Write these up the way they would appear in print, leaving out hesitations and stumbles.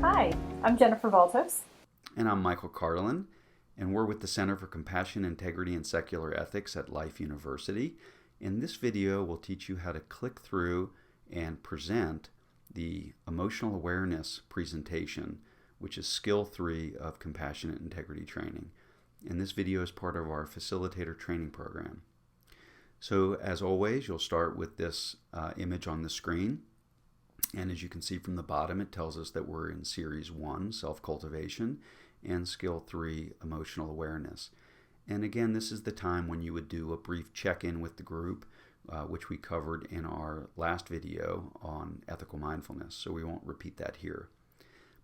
Hi, I'm Jennifer Valtos. And I'm Michael Carlin, and we're with the Center for Compassion, Integrity, and Secular Ethics at Life University. In this video, we'll teach you how to click through and present the emotional awareness presentation, which is skill 3 of compassionate integrity training. And this video is part of our facilitator training program. So as always, you'll start with this image on the screen. And as you can see from the bottom, it tells us that we're in Series 1, Self-Cultivation, and Skill 3, Emotional Awareness. And again, this is the time when you would do a brief check-in with the group, which we covered in our last video on ethical mindfulness, so we won't repeat that here.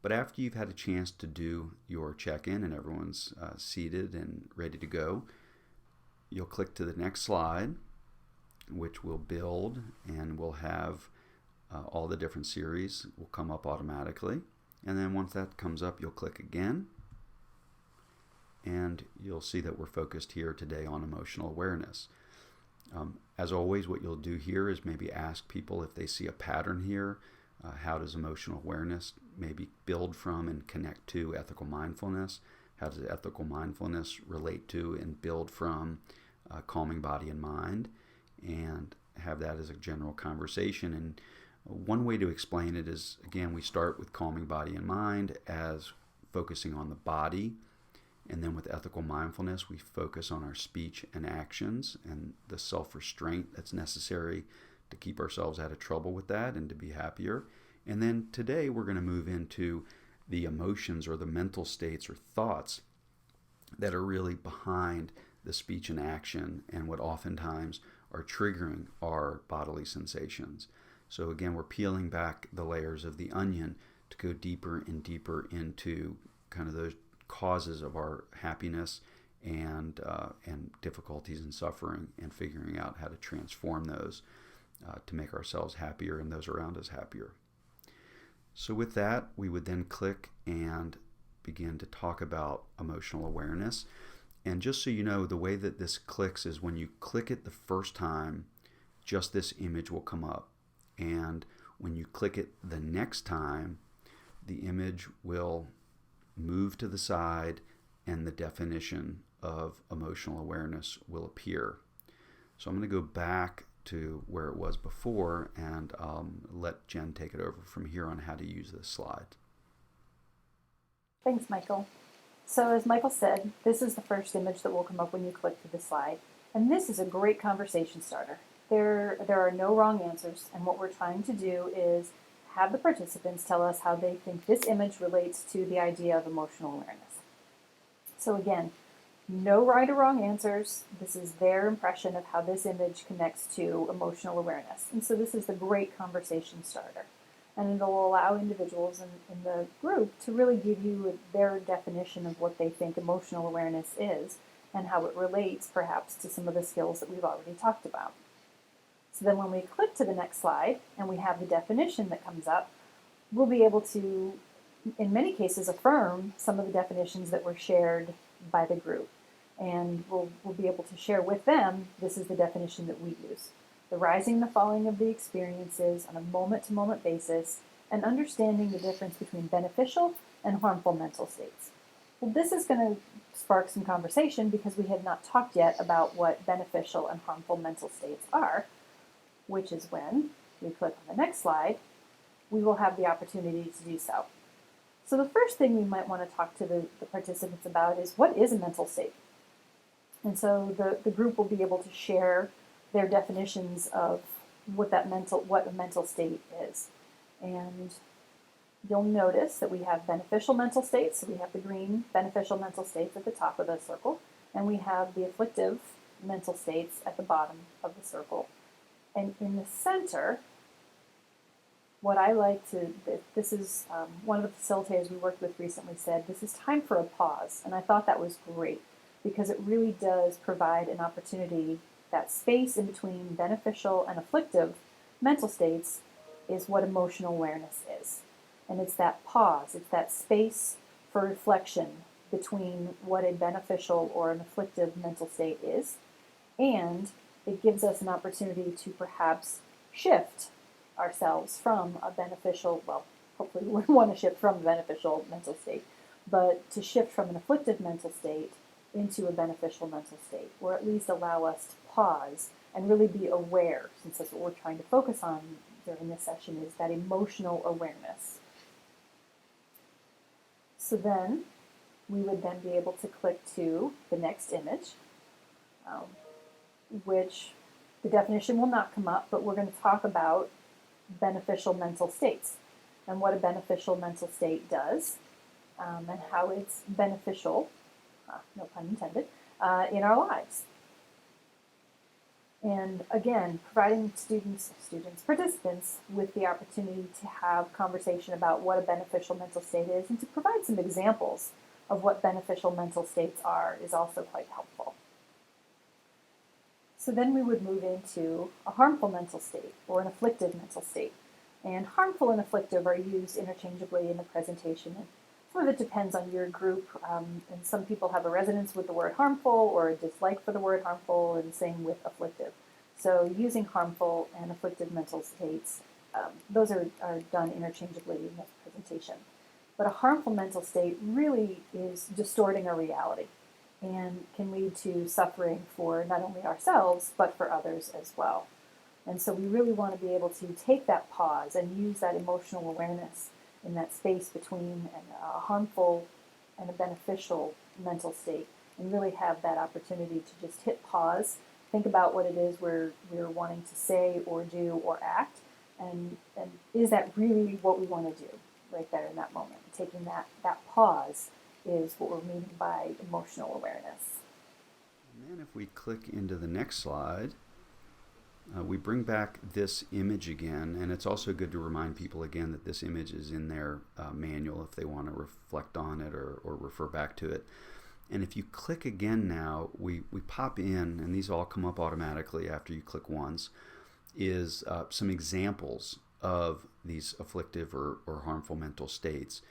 But after you've had a chance to do your check-in and everyone's seated and ready to go, you'll click to the next slide, which will build, and we'll have all the different series will come up automatically. And then once that comes up, you'll click again, and you'll see that we're focused here today on emotional awareness. As always, what you'll do here is maybe ask people if they see a pattern here. How does emotional awareness maybe build from and connect to ethical mindfulness? How does ethical mindfulness relate to and build from calming body and mind? And have that as a general conversation. And one way to explain it is, again, we start with calming body and mind as focusing on the body, and then with ethical mindfulness, we focus on our speech and actions and the self-restraint that's necessary to keep ourselves out of trouble with that and to be happier. And then today we're going to move into the emotions or the mental states or thoughts that are really behind the speech and action and what oftentimes are triggering our bodily sensations. So again, we're peeling back the layers of the onion to go deeper and deeper into kind of those causes of our happiness and difficulties and suffering, and figuring out how to transform those to make ourselves happier and those around us happier. So with that, we would then click and begin to talk about emotional awareness. And just so you know, the way that this clicks is when you click it the first time, just this image will come up. And when you click it the next time, the image will move to the side and the definition of emotional awareness will appear. So I'm going to go back to where it was before and let Jen take it over from here on how to use this slide. Thanks, Michael. So as Michael said, this is the first image that will come up when you click to the slide. And this is a great conversation starter. There are no wrong answers, and what we're trying to do is have the participants tell us how they think this image relates to the idea of emotional awareness. So again, no right or wrong answers. This is their impression of how this image connects to emotional awareness. And so this is the great conversation starter. And it'll allow individuals in the group to really give you their definition of what they think emotional awareness is and how it relates perhaps to some of the skills that we've already talked about. So then when we click to the next slide and we have the definition that comes up, we'll be able to, in many cases, affirm some of the definitions that were shared by the group. And we'll be able to share with them, this is the definition that we use. The rising and the falling of the experiences on a moment-to-moment basis, and understanding the difference between beneficial and harmful mental states. Well, this is going to spark some conversation because we have not talked yet about what beneficial and harmful mental states are, which is when we click on the next slide, we will have the opportunity to do so. So the first thing we might want to talk to the participants about is, what is a mental state? And so the group will be able to share their definitions of what a mental state is. And you'll notice that we have beneficial mental states. So we have the green beneficial mental states at the top of the circle, and we have the afflictive mental states at the bottom of the circle. And in the center, what I like to, this is one of the facilitators we worked with recently said, this is time for a pause. And I thought that was great because it really does provide an opportunity that space in between beneficial and afflictive mental states is what emotional awareness is. And it's that pause, it's that space for reflection between what a beneficial or an afflictive mental state is. And it gives us an opportunity to perhaps shift ourselves from a beneficial, well, hopefully we want to shift from a beneficial mental state, but to shift from an afflictive mental state into a beneficial mental state, or at least allow us to pause and really be aware, since that's what we're trying to focus on during this session, is that emotional awareness. So then we would then be able to click to the next image, which the definition will not come up, but we're going to talk about beneficial mental states and what a beneficial mental state does, and how it's beneficial, no pun intended, in our lives. And again, providing participants with the opportunity to have conversation about what a beneficial mental state is and to provide some examples of what beneficial mental states are is also quite helpful. So then we would move into a harmful mental state or an afflictive mental state. And harmful and afflictive are used interchangeably in the presentation. And some of it depends on your group, and some people have a resonance with the word harmful or a dislike for the word harmful, and same with afflictive. So using harmful and afflictive mental states, those are done interchangeably in this presentation. But a harmful mental state really is distorting our reality and can lead to suffering for not only ourselves, but for others as well. And so we really want to be able to take that pause and use that emotional awareness in that space between a harmful and a beneficial mental state, and really have that opportunity to just hit pause, think about what it is we're wanting to say or do or act, and is that really what we want to do right there in that moment. Taking that pause is what we're meaning by emotional awareness. And then if we click into the next slide, we bring back this image again, and it's also good to remind people again that this image is in their manual if they want to reflect on it or refer back to it. And if you click again now, we pop in, and these all come up automatically after you click once, is some examples of these afflictive or harmful mental states,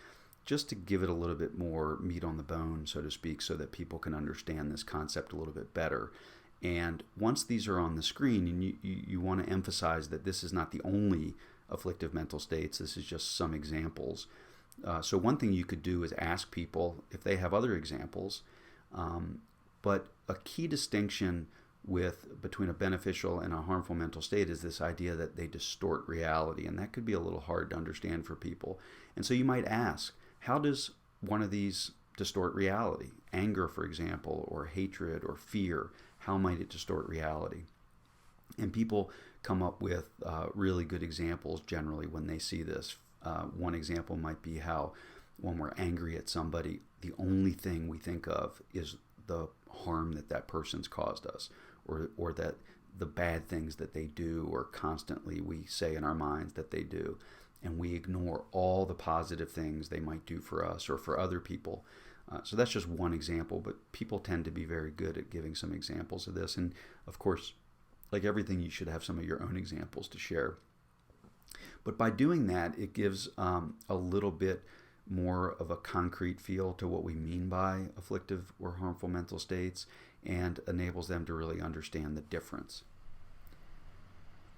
just to give it a little bit more meat on the bone, so to speak, so that people can understand this concept a little bit better. And once these are on the screen, and you want to emphasize that this is not the only afflictive mental states, this is just some examples. So one thing you could do is ask people if they have other examples, but a key distinction between a beneficial and a harmful mental state is this idea that they distort reality, and that could be a little hard to understand for people. And so you might ask, how does one of these distort reality? Anger, for example, or hatred or fear, how might it distort reality? And people come up with really good examples generally when they see this. One example might be how when we're angry at somebody, the only thing we think of is the harm that person's caused us, or that the bad things that they do, or constantly we say in our minds that they do, and we ignore all the positive things they might do for us or for other people. So that's just one example, but people tend to be very good at giving some examples of this. And of course, like everything, you should have some of your own examples to share. But by doing that, it gives a little bit more of a concrete feel to what we mean by afflictive or harmful mental states, and enables them to really understand the difference.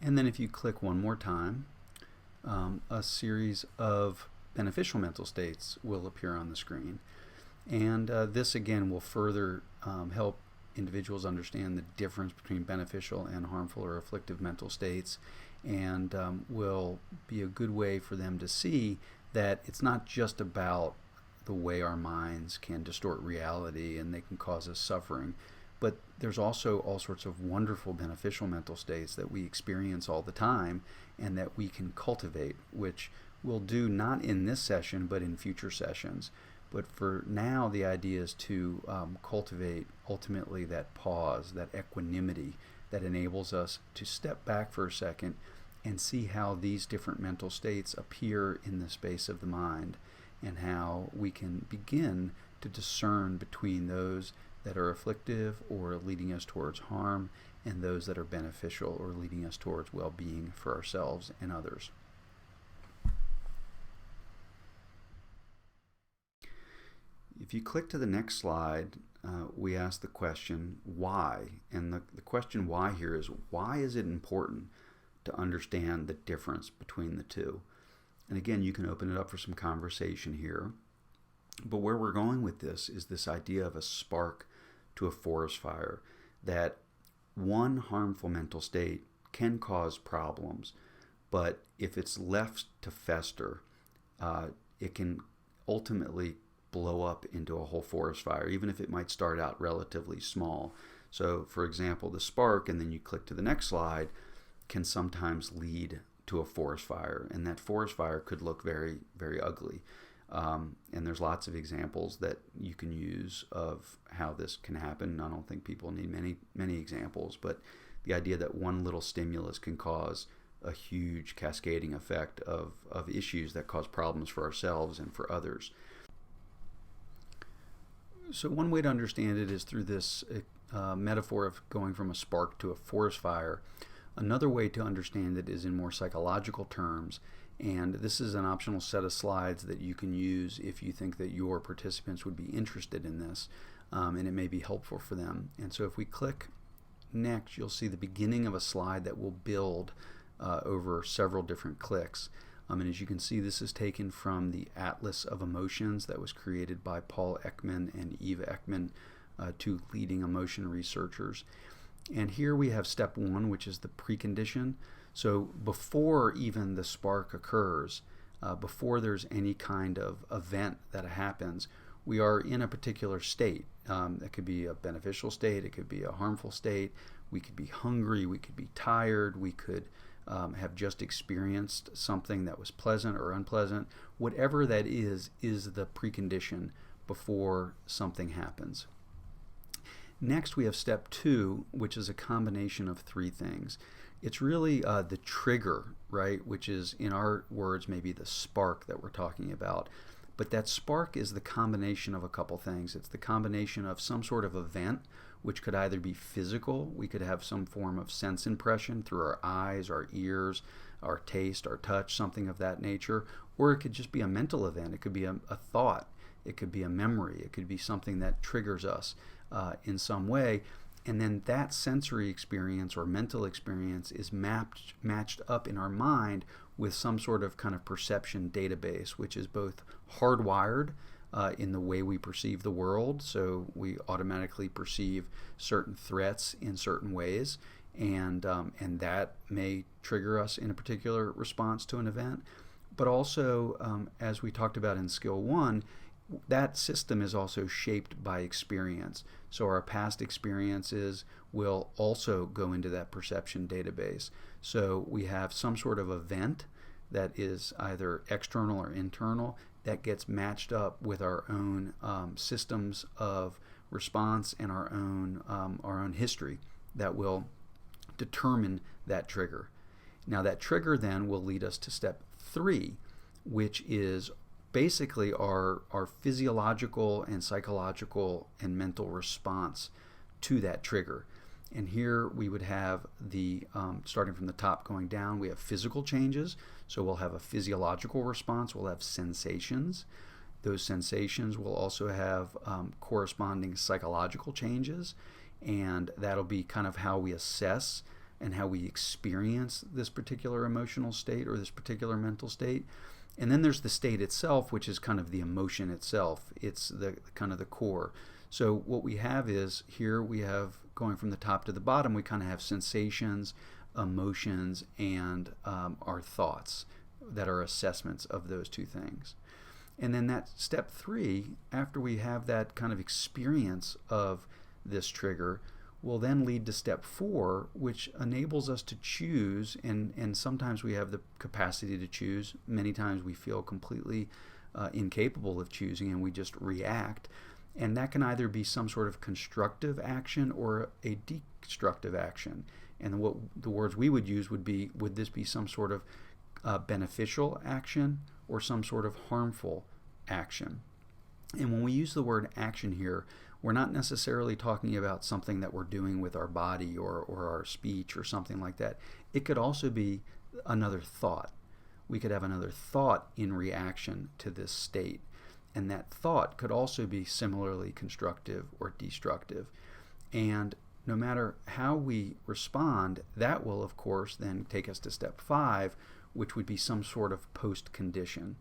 And then if you click one more time, a series of beneficial mental states will appear on the screen. And this again will further help individuals understand the difference between beneficial and harmful or afflictive mental states, and will be a good way for them to see that it's not just about the way our minds can distort reality and they can cause us suffering, but there's also all sorts of wonderful beneficial mental states that we experience all the time and that we can cultivate, which we'll do not in this session but in future sessions. But for now, the idea is to cultivate ultimately that pause, that equanimity that enables us to step back for a second and see how these different mental states appear in the space of the mind, and how we can begin to discern between those that are afflictive or leading us towards harm, and those that are beneficial or leading us towards well-being for ourselves and others. If you click to the next slide, we ask the question, why? And the question why here is, why is it important to understand the difference between the two? And again, you can open it up for some conversation here. But where we're going with this is this idea of a spark to a forest fire, that one harmful mental state can cause problems, but if it's left to fester, it can ultimately blow up into a whole forest fire, even if it might start out relatively small. So, for example, the spark, and then you click to the next slide, can sometimes lead to a forest fire, and that forest fire could look very, very ugly. And there's lots of examples that you can use of how this can happen. I don't think people need many examples, but the idea that one little stimulus can cause a huge cascading effect of issues that cause problems for ourselves and for others. So one way to understand it is through this metaphor of going from a spark to a forest fire. Another way to understand it is in more psychological terms, and this is an optional set of slides that you can use if you think that your participants would be interested in this, and it may be helpful for them. And so if we click next, you'll see the beginning of a slide that will build over several different clicks. And as you can see, this is taken from the Atlas of Emotions that was created by Paul Ekman and Eve Ekman, two leading emotion researchers. And here we have step one, which is the precondition. So before even the spark occurs, before there's any kind of event that happens, we are in a particular state. It could be a beneficial state, it could be a harmful state, we could be hungry, we could be tired, we could have just experienced something that was pleasant or unpleasant. Whatever that is the precondition before something happens. Next, we have step two, which is a combination of three things. It's really the trigger, right, which is, in our words, maybe the spark that we're talking about. But that spark is the combination of a couple things. It's the combination of some sort of event, which could either be physical, we could have some form of sense impression through our eyes, our ears, our taste, our touch, something of that nature, or it could just be a mental event. It could be a thought, it could be a memory, it could be something that triggers us in some way. And then that sensory experience or mental experience is matched up in our mind with some sort of kind of perception database, which is both hardwired in the way we perceive the world. So we automatically perceive certain threats in certain ways, and that may trigger us in a particular response to an event. But also, as we talked about in skill one, that system is also shaped by experience. So our past experiences will also go into that perception database. So we have some sort of event that is either external or internal that gets matched up with our own systems of response and our own history that will determine that trigger. Now that trigger then will lead us to step three, which is basically our physiological and psychological and mental response to that trigger. And here we would have the, starting from the top going down, we have physical changes. So we'll have a physiological response, we'll have sensations. Those sensations will also have corresponding psychological changes, and that'll be kind of how we assess and how we experience this particular emotional state or this particular mental state. And then there's the state itself, which is kind of the emotion itself. It's the kind of the core. So what we have is, here we have, going from the top to the bottom, we kind of have sensations, emotions, and our thoughts that are assessments of those two things. And then that step three, after we have that kind of experience of this trigger, will then lead to step four, which enables us to choose, and sometimes we have the capacity to choose. Many times we feel completely incapable of choosing and we just react. And that can either be some sort of constructive action or a destructive action. And what the words we would use would be, would this be some sort of beneficial action or some sort of harmful action? And when we use the word action here, we're not necessarily talking about something that we're doing with our body or our speech or something like that. It could also be another thought. We could have another thought in reaction to this state. And that thought could also be similarly constructive or destructive. And no matter how we respond, that will, of course, then take us to step 5, which would be some sort of post-condition.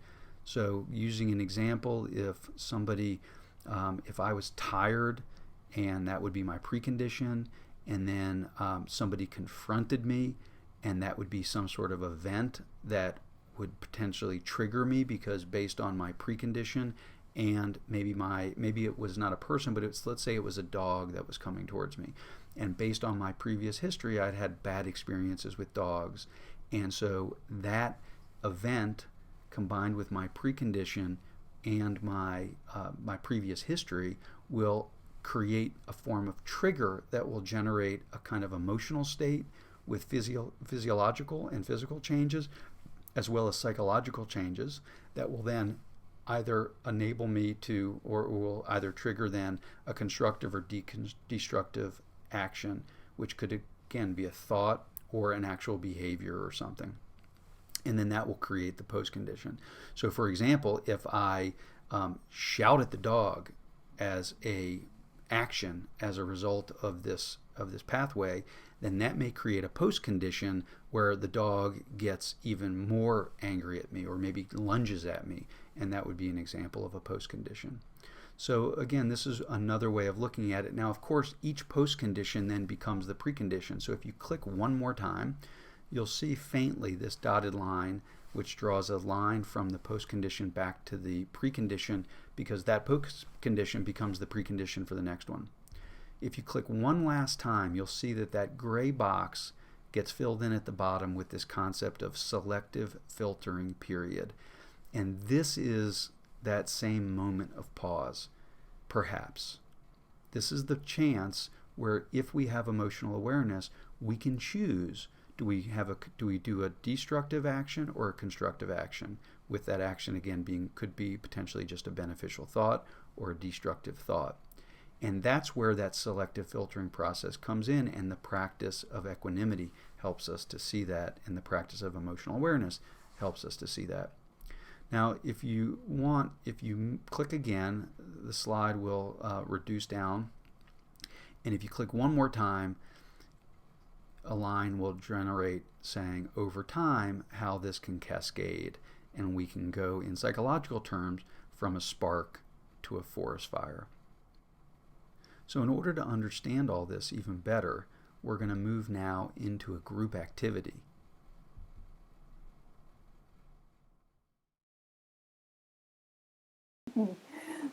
So using an example, if somebody, if I was tired, and that would be my precondition, and then somebody confronted me, and that would be some sort of event that would potentially trigger me because based on my precondition, and maybe it was not a person, but let's say it was a dog that was coming towards me, and based on my previous history, I'd had bad experiences with dogs, and so that event combined with my precondition and my previous history will create a form of trigger that will generate a kind of emotional state with physiological and physical changes, as well as psychological changes that will then either enable me to, or will either trigger then a constructive or destructive action, which could again be a thought or an actual behavior or something. And then that will create the post-condition. So for example, if I shout at the dog as a action as a result of this pathway, then that may create a post-condition where the dog gets even more angry at me or maybe lunges at me, and that would be an example of a post-condition. So again, this is another way of looking at it. Now, of course, each post-condition then becomes the precondition. So if you click one more time, you'll see faintly this dotted line, which draws a line from the post-condition back to the precondition, because that post-condition becomes the precondition for the next one. If you click one last time, you'll see that that gray box gets filled in at the bottom with this concept of selective filtering period. And this is that same moment of pause, perhaps. This is the chance where if we have emotional awareness, we can choose. Do we do a destructive action or a constructive action? With that action again could be potentially just a beneficial thought or a destructive thought. And that's where that selective filtering process comes in, and the practice of equanimity helps us to see that, and the practice of emotional awareness helps us to see that. Now, if you click again, the slide will reduce down, and if you click one more time, a line will generate saying over time how this can cascade, and we can go in psychological terms from a spark to a forest fire. So in order to understand all this even better, we're going to move now into a group activity.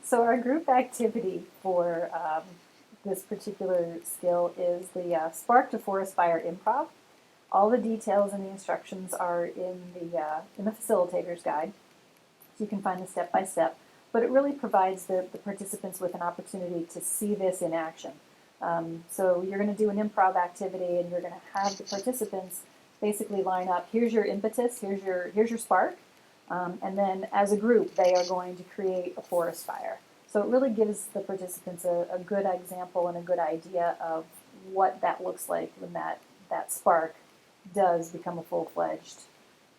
So our group activity for this particular skill is the Spark to Forest Fire Improv. All the details and the instructions are in the facilitator's guide, so you can find the step-by-step. But it really provides the participants with an opportunity to see this in action. So you're going to do an improv activity, and you're going to have the participants basically line up. Here's your impetus. Here's your spark. And then as a group, they are going to create a forest fire. So it really gives the participants a good example and a good idea of what that looks like when that spark does become a full-fledged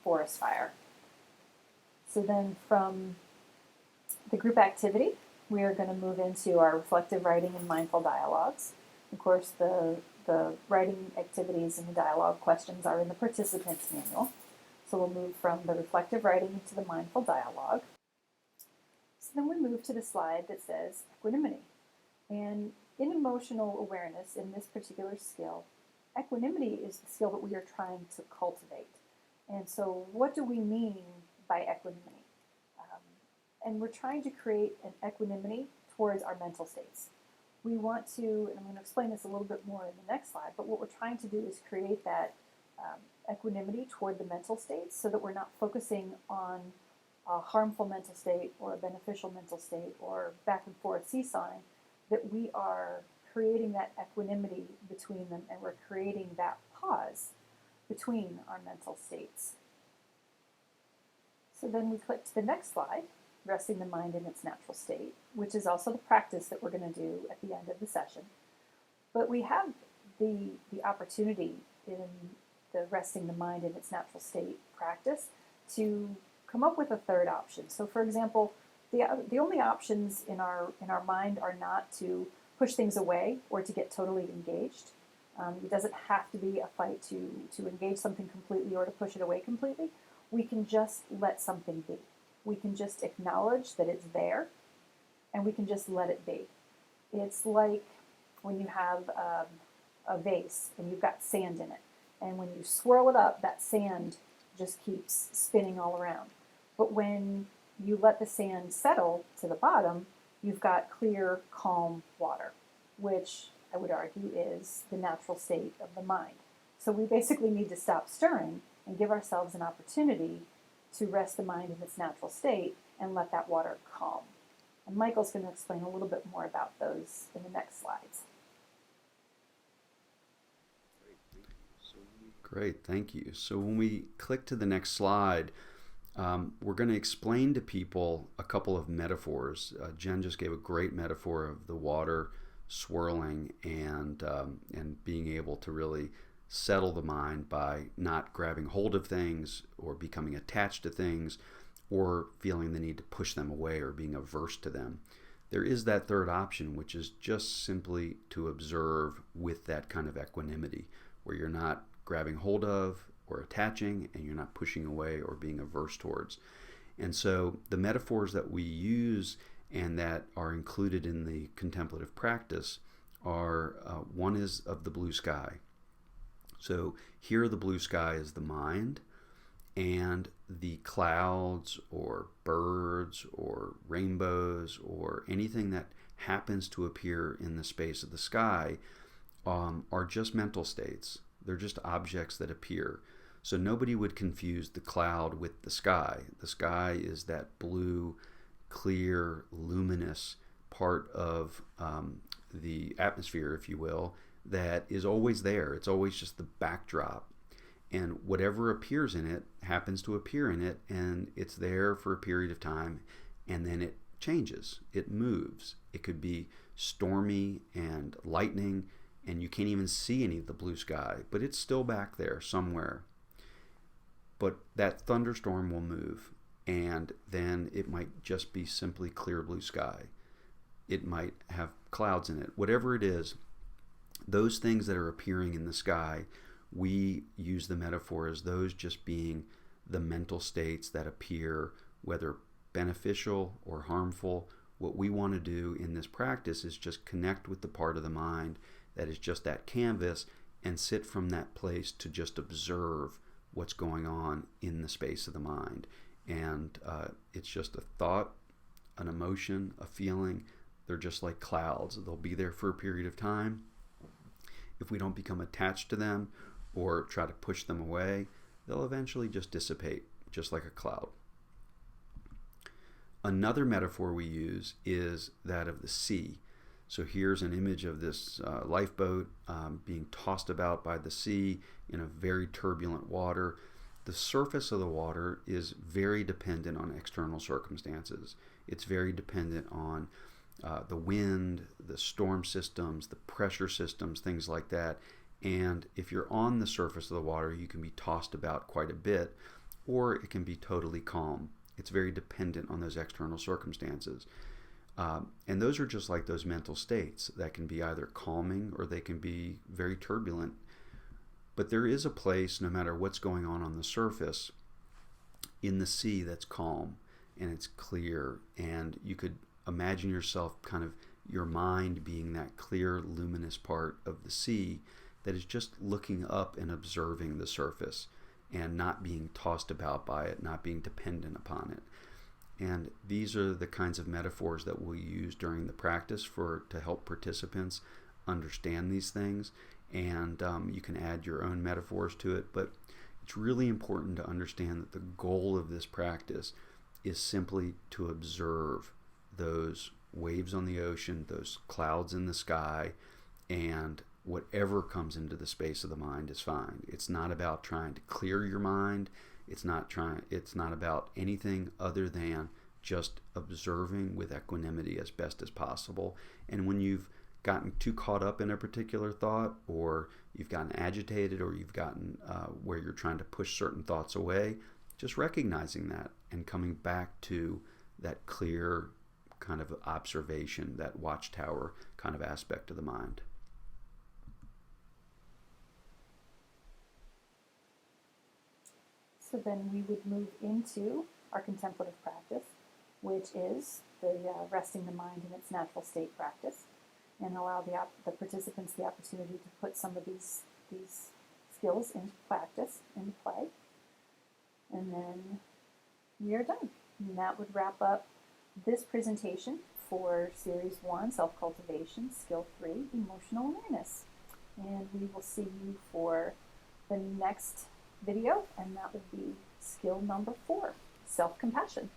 forest fire. So then from the group activity, we are going to move into our reflective writing and mindful dialogues. Of course, the writing activities and the dialogue questions are in the participants manual. So we'll move from the reflective writing to the mindful dialogue. So then we move to the slide that says equanimity. And in emotional awareness, in this particular skill, equanimity is the skill that we are trying to cultivate. And so what do we mean by equanimity? And we're trying to create an equanimity towards our mental states. We want to, and I'm going to explain this a little bit more in the next slide, but what we're trying to do is create that equanimity toward the mental states so that we're not focusing on a harmful mental state or a beneficial mental state or back and forth seesawing, that we are creating that equanimity between them, and we're creating that pause between our mental states. So then we click to the next slide, resting the mind in its natural state, which is also the practice that we're going to do at the end of the session. But we have the opportunity in the resting the mind in its natural state practice to come up with a third option. So, for example, the only options in our mind are not to push things away or to get totally engaged. It doesn't have to be a fight to engage something completely or to push it away completely. We can just let something be. We can just acknowledge that it's there, and we can just let it be. It's like when you have a vase and you've got sand in it, and when you swirl it up, that sand just keeps spinning all around. But when you let the sand settle to the bottom, you've got clear, calm water, which I would argue is the natural state of the mind. So we basically need to stop stirring and give ourselves an opportunity to rest the mind in its natural state and let that water calm. And Michael's going to explain a little bit more about those in the next slides. Great, thank you. So when we click to the next slide, we're going to explain to people a couple of metaphors. Jen just gave a great metaphor of the water swirling and being able to really settle the mind by not grabbing hold of things or becoming attached to things or feeling the need to push them away or being averse to them. There is that third option, which is just simply to observe with that kind of equanimity, where you're not grabbing hold of or attaching and you're not pushing away or being averse towards. And so the metaphors that we use and that are included in the contemplative practice are one is of the blue sky. So here the blue sky is the mind, and the clouds or birds or rainbows or anything that happens to appear in the space of the sky are just mental states. They're just objects that appear. So nobody would confuse the cloud with the sky. The sky is that blue, clear, luminous part of the atmosphere, if you will, that is always there. It's always just the backdrop. And whatever appears in it happens to appear in it, and it's there for a period of time, and then it changes. It moves. It could be stormy and lightning, and you can't even see any of the blue sky, but it's still back there somewhere. But that thunderstorm will move, and then it might just be simply clear blue sky. It might have clouds in it. Whatever it is, those things that are appearing in the sky, we use the metaphor as those just being the mental states that appear, whether beneficial or harmful. What we want to do in this practice is just connect with the part of the mind that is just that canvas and sit from that place to just observe what's going on in the space of the mind. And it's just a thought, an emotion, a feeling. They're just like clouds. They'll be there for a period of time. If we don't become attached to them or try to push them away, they'll eventually just dissipate, just like a cloud. Another metaphor we use is that of the sea. So here's an image of this lifeboat being tossed about by the sea in a very turbulent water. The surface of the water is very dependent on external circumstances. It's very dependent on the wind, the storm systems, the pressure systems, things like that. And if you're on the surface of the water, you can be tossed about quite a bit, or it can be totally calm. It's very dependent on those external circumstances. And those are just like those mental states that can be either calming or they can be very turbulent. But there is a place, no matter what's going on the surface, in the sea that's calm and it's clear. And you could imagine yourself kind of your mind being that clear, luminous part of the sea that is just looking up and observing the surface and not being tossed about by it, not being dependent upon it. And these are the kinds of metaphors that we'll use during the practice to help participants understand these things. And you can add your own metaphors to it, but it's really important to understand that the goal of this practice is simply to observe those waves on the ocean, those clouds in the sky, and whatever comes into the space of the mind is fine. It's not about trying to clear your mind. It's not about anything other than just observing with equanimity as best as possible. And when you've gotten too caught up in a particular thought, or you've gotten agitated, or you've gotten where you're trying to push certain thoughts away, just recognizing that and coming back to that clear kind of observation, that watchtower kind of aspect of the mind. So then we would move into our contemplative practice, which is the resting the mind in its natural state practice, and allow the participants the opportunity to put some of these skills into practice, into play. And then we are done. And that would wrap up this presentation for Series 1, Self-Cultivation, Skill 3, Emotional Awareness. And we will see you for the next video, and that will be skill number 4, Self-Compassion.